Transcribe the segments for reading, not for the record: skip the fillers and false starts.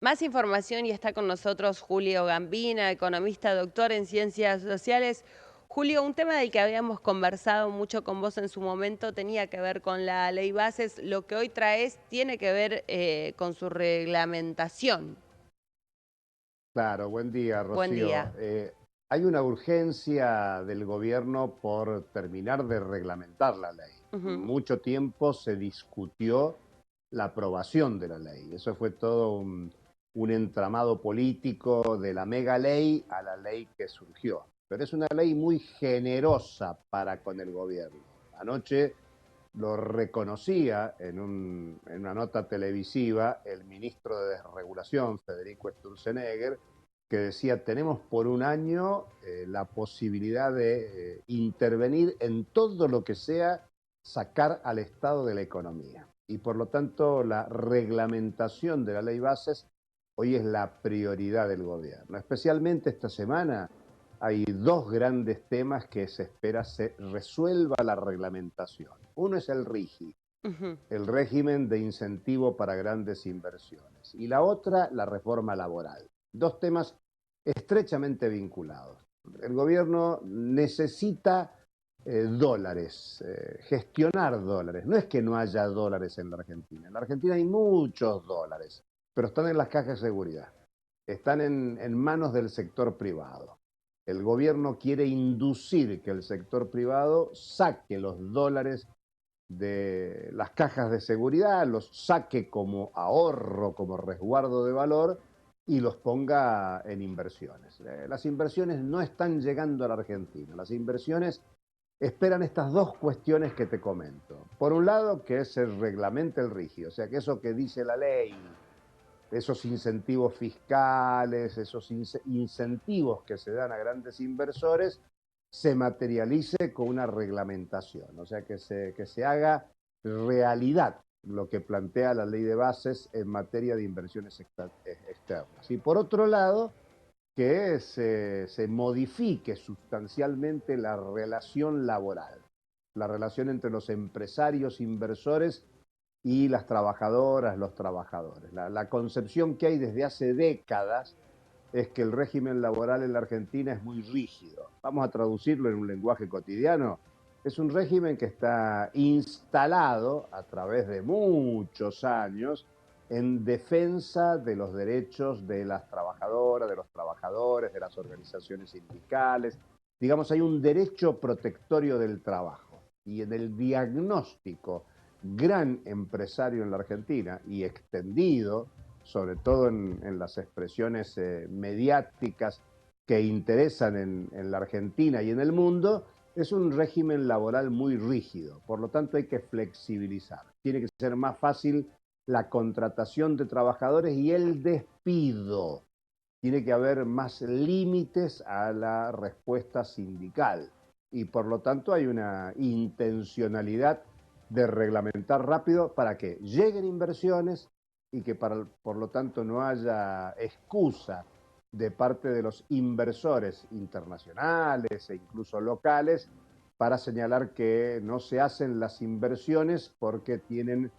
Más información y está con nosotros Julio Gambina, economista, doctor en ciencias sociales. Julio, un tema del que habíamos conversado mucho con vos en su momento tenía que ver con la ley bases. Lo que hoy traes tiene que ver con su reglamentación. Claro, buen día, Buen Rocío. día. Hay una urgencia del gobierno por terminar de reglamentar la ley. Ujú. Mucho tiempo se discutió la aprobación de la ley. Eso fue todo un entramado político de la mega ley a la ley que surgió. Pero es una ley muy generosa para con el gobierno. Anoche lo reconocía en una nota televisiva el ministro de Desregulación, Federico Sturzenegger, que decía, tenemos por un año la posibilidad de intervenir en todo lo que sea sacar al Estado de la economía. Y por lo tanto, la reglamentación de la ley bases hoy es la prioridad del gobierno. Especialmente esta semana hay dos grandes temas que se espera se resuelva la reglamentación. Uno es el RIGI, Ujú. el régimen de incentivo para grandes inversiones, y la otra, la reforma laboral. Dos temas estrechamente vinculados. El gobierno necesita dólares, gestionar dólares. No es que no haya dólares en la Argentina. En la Argentina hay muchos dólares, pero están en las cajas de seguridad, están en manos del sector privado. El gobierno quiere inducir que el sector privado saque los dólares de las cajas de seguridad, los saque como ahorro, como resguardo de valor y los ponga en inversiones. Las inversiones no están llegando a la Argentina. Las inversiones esperan estas dos cuestiones que te comento. Por un lado, que es el reglamento el rígido, o sea, que eso que dice la ley, esos incentivos fiscales, esos incentivos que se dan a grandes inversores, se materialice con una reglamentación, o sea, que se haga realidad lo que plantea la ley de bases en materia de inversiones externas. Y por otro lado, que se modifique sustancialmente la relación laboral, la relación entre los empresarios inversores y las trabajadoras, los trabajadores. La concepción que hay desde hace décadas es que el régimen laboral en la Argentina es muy rígido. Vamos a traducirlo en un lenguaje cotidiano. Es un régimen que está instalado a través de muchos años en defensa de los derechos de las trabajadoras, de los trabajadores, de las organizaciones sindicales. Digamos, hay un derecho protectorio del trabajo. Y en el diagnóstico gran empresario en la Argentina y extendido, sobre todo en las expresiones mediáticas que interesan en la Argentina y en el mundo, es un régimen laboral muy rígido. Por lo tanto, hay que flexibilizar. Tiene que ser más fácil la contratación de trabajadores y el despido. Tiene que haber más límites a la respuesta sindical. Y por lo tanto hay una intencionalidad de reglamentar rápido para que lleguen inversiones y que por lo tanto no haya excusa de parte de los inversores internacionales e incluso locales para señalar que no se hacen las inversiones porque tienen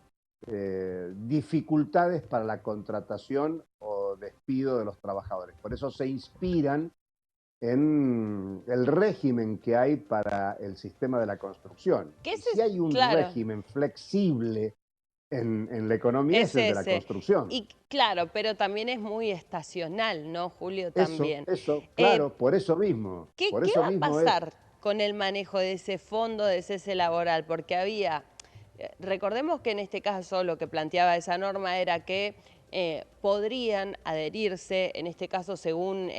dificultades para la contratación o despido de los trabajadores. Por eso se inspiran en el régimen que hay para el sistema de la construcción. ¿Qué Y es si hay un claro, régimen flexible la economía es es el de la ese. construcción. Y claro, pero también es muy estacional, ¿no, Julio? También. Eh, Por ¿Qué eso va a mismo es. pasar con el manejo de ese fondo de cese laboral? Porque había, recordemos que en este caso lo que planteaba esa norma era que podrían adherirse, en este caso según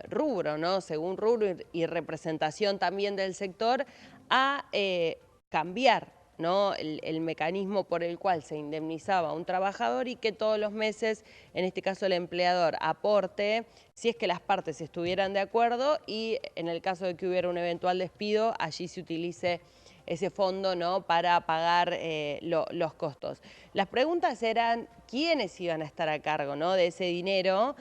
rubro, ¿no? Según rubro y representación también del sector, a cambiar, ¿no? El mecanismo por el cual se indemnizaba a un trabajador y que todos los meses, en este caso el empleador, aporte si es que las partes estuvieran de acuerdo y en el caso de que hubiera un eventual despido, allí se utilice ese fondo, ¿no?, para pagar los costos. Las preguntas eran quiénes iban a estar a cargo, ¿no?, de ese dinero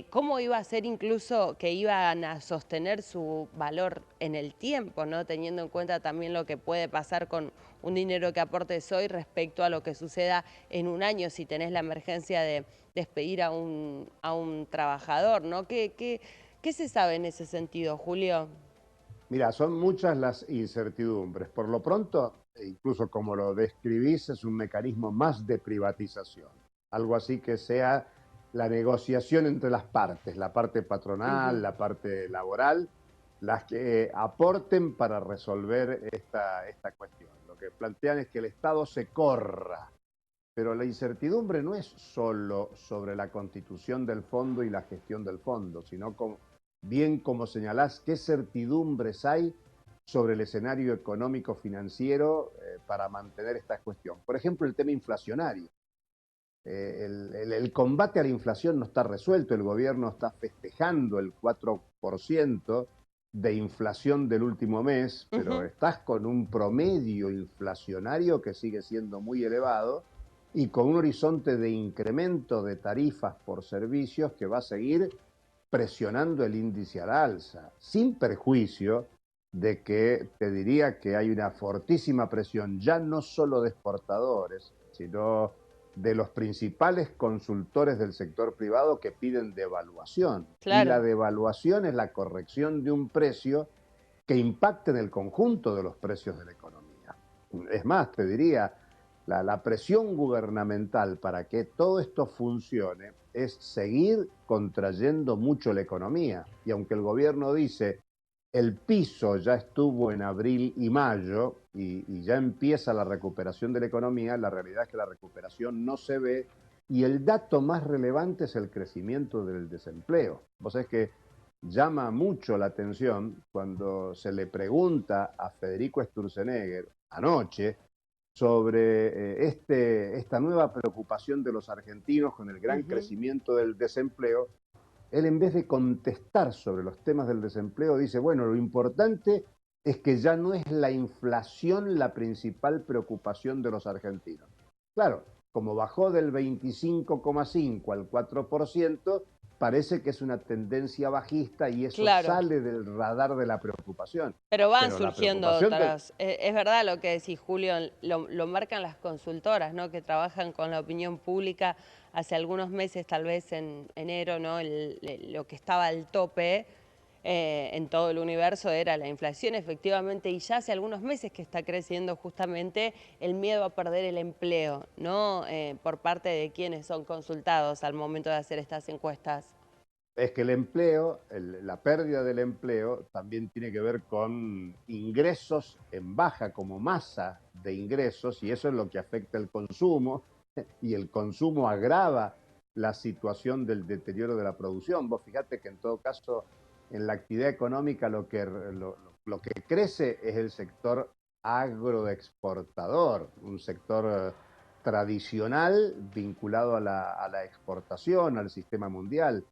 cómo iba a ser incluso que iban a sostener su valor en el tiempo, ¿no? Teniendo en cuenta también lo que puede pasar con un dinero que aportes hoy respecto a lo que suceda en un año si tenés la emergencia de despedir a un trabajador, ¿no? ¿Qué se sabe en ese sentido, Julio? Mira, son muchas las incertidumbres. Por lo pronto, incluso como lo describís, es un mecanismo más de privatización. Algo así que sea la negociación entre las partes, la parte patronal, Ujú. la parte laboral, las que aporten para resolver esta cuestión. Lo que plantean es que el Estado se corra, pero la incertidumbre no es solo sobre la constitución del fondo y la gestión del fondo, sino bien como señalás, qué certidumbres hay sobre el escenario económico financiero para mantener esta cuestión. Por ejemplo, el tema inflacionario. El combate a la inflación no está resuelto, el gobierno está festejando el 4% de inflación del último mes, pero Ujú. estás con un promedio inflacionario que sigue siendo muy elevado y con un horizonte de incremento de tarifas por servicios que va a seguir presionando el índice al alza, sin perjuicio de que te diría que hay una fortísima presión, ya no solo de exportadores, sino de los principales consultores del sector privado que piden devaluación. Y la Claro. devaluación es la corrección de un precio que impacte en el conjunto de los precios de la economía. Es más, te diría, la presión gubernamental para que todo esto funcione es seguir contrayendo mucho la economía. Y aunque el gobierno dice el piso ya estuvo en abril y mayo y ya empieza la recuperación de la economía, la realidad es que la recuperación no se ve y el dato más relevante es el crecimiento del desempleo. Vos sabés que llama mucho la atención cuando se le pregunta a Federico Sturzenegger anoche sobre esta nueva preocupación de los argentinos con el gran Ujú. crecimiento del desempleo. Él, en vez de contestar sobre los temas del desempleo, dice, bueno, lo importante es que ya no es la inflación la principal preocupación de los argentinos. Claro, como bajó del 25,5 al 4%, parece que es una tendencia bajista y eso Claro. sale del radar de la preocupación. Pero van Pero la surgiendo preocupación del... otras. Es verdad lo que decís, Julio, lo marcan las consultoras, ¿no? Que trabajan con la opinión pública. Hace algunos meses, tal vez en enero, ¿no? Lo que estaba al tope en todo el universo era la inflación, efectivamente, y ya hace algunos meses que está creciendo justamente el miedo a perder el empleo, ¿no? Por parte de quienes son consultados al momento de hacer estas encuestas. Es que el empleo, la pérdida del empleo también tiene que ver con ingresos en baja como masa de ingresos y eso es lo que afecta el consumo y el consumo agrava la situación del deterioro de la producción. Vos fíjate que en todo caso en la actividad económica lo que crece es el sector agroexportador, un sector tradicional vinculado a la exportación, al sistema mundial.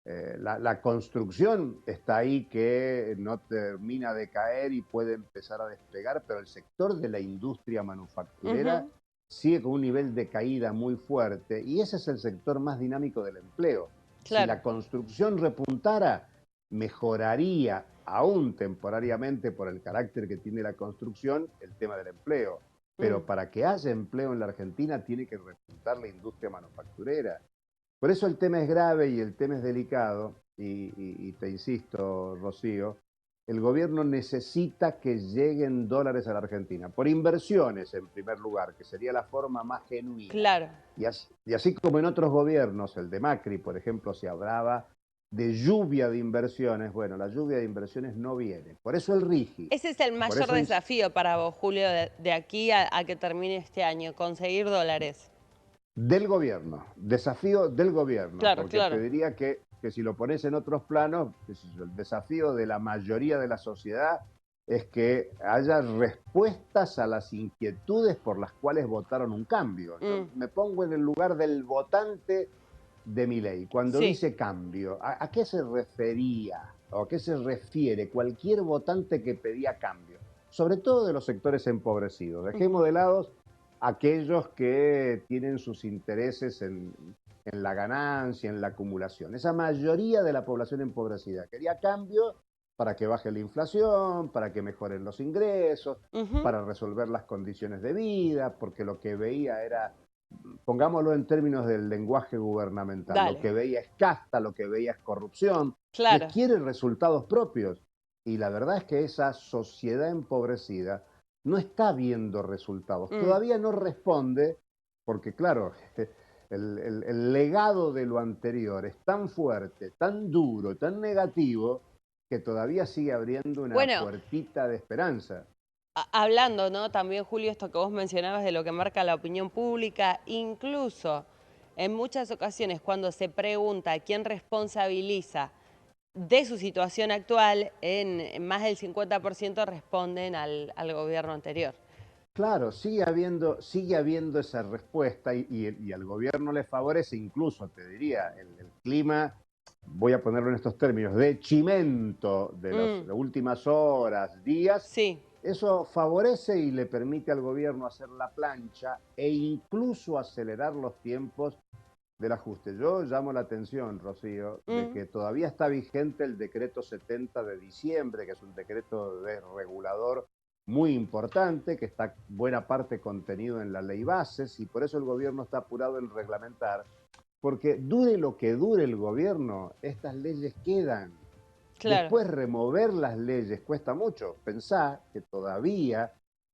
La construcción está ahí que no termina de caer y puede empezar a despegar, pero el sector de la industria manufacturera Ujú. sigue con un nivel de caída muy fuerte y ese es el sector más dinámico del empleo. Si Claro. la construcción repuntara, mejoraría aún temporariamente por el carácter que tiene la construcción el tema del empleo. Mm. Pero para que haya empleo en la Argentina tiene que repuntar la industria manufacturera. Por eso el tema es grave y el tema es delicado, y te insisto, Rocío, el gobierno necesita que lleguen dólares a la Argentina, por inversiones en primer lugar, que sería la forma más genuina. Claro. Y así como en otros gobiernos, el de Macri, por ejemplo, se hablaba de lluvia de inversiones, bueno, la lluvia de inversiones no viene. Por eso el RIGI, Ese es el por mayor eso desafío para vos, Julio, de aquí a que termine este año, conseguir dólares. del gobierno, desafío del gobierno, Claro, porque te claro. diría que si lo pones en otros planos, el desafío de la mayoría de la sociedad es que haya respuestas a las inquietudes por las cuales votaron un cambio. Yo Mm. me pongo en el lugar del votante de Milei. Cuando Sí. dice cambio, a qué se refería o a qué se refiere cualquier votante que pedía cambio? Sobre todo de los sectores empobrecidos. Dejemos Ujú. de lado aquellos que tienen sus intereses en la ganancia, en la acumulación. Esa mayoría de la población empobrecida quería cambio para que baje la inflación, para que mejoren los ingresos, Ujú. para resolver las condiciones de vida, porque lo que veía era, pongámoslo en términos del lenguaje gubernamental, lo Dale, que veía es casta, lo que veía es corrupción, y claro. quiere resultados propios. Y la verdad es que esa sociedad empobrecida no está viendo resultados, Mm. todavía no responde, porque claro, el legado de lo anterior es tan fuerte, tan duro, tan negativo, que todavía sigue abriendo una Bueno, puertita de esperanza. hablando, ¿no? También, Julio, esto que vos mencionabas de lo que marca la opinión pública, incluso en muchas ocasiones cuando se pregunta quién responsabiliza de su situación actual, en más del 50% responden al gobierno anterior. Claro, sigue habiendo esa respuesta y al gobierno le favorece, incluso te diría, el clima, voy a ponerlo en estos términos, de chimento de las Mm, últimas horas, días. sí. Eso favorece y le permite al gobierno hacer la plancha e incluso acelerar los tiempos del ajuste. Yo llamo la atención, Rocío, de Mm, que todavía está vigente el decreto 70 de diciembre, que es un decreto desregulador muy importante, que está buena parte contenido en la ley bases, y por eso el gobierno está apurado en reglamentar, porque dure lo que dure el gobierno, estas leyes quedan. claro. Después remover las leyes cuesta mucho. Pensá que todavía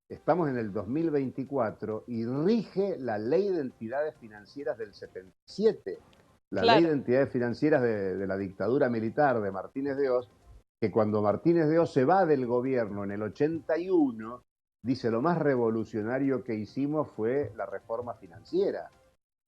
estamos en el 2024 y rige la ley de entidades financieras del 77, la ley de Claro. entidades financieras de la dictadura militar de Martínez de Oz, que cuando Martínez de Oz se va del gobierno en el 81, dice lo más revolucionario que hicimos fue la reforma financiera.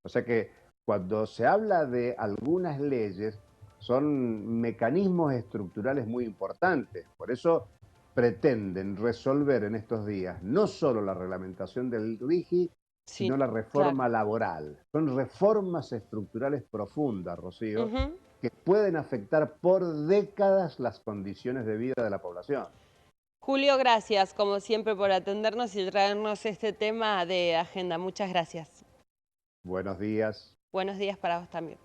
O sea que cuando se habla de algunas leyes, son mecanismos estructurales muy importantes. Por eso pretenden resolver en estos días no solo la reglamentación del RIGI, Sí, sino la claro. reforma laboral. Son reformas estructurales profundas, Rocío, Ujú. que pueden afectar por décadas las condiciones de vida de la población. Julio, gracias, como siempre, por atendernos y traernos este tema de agenda. Muchas gracias. Buenos días. Buenos días para vos también.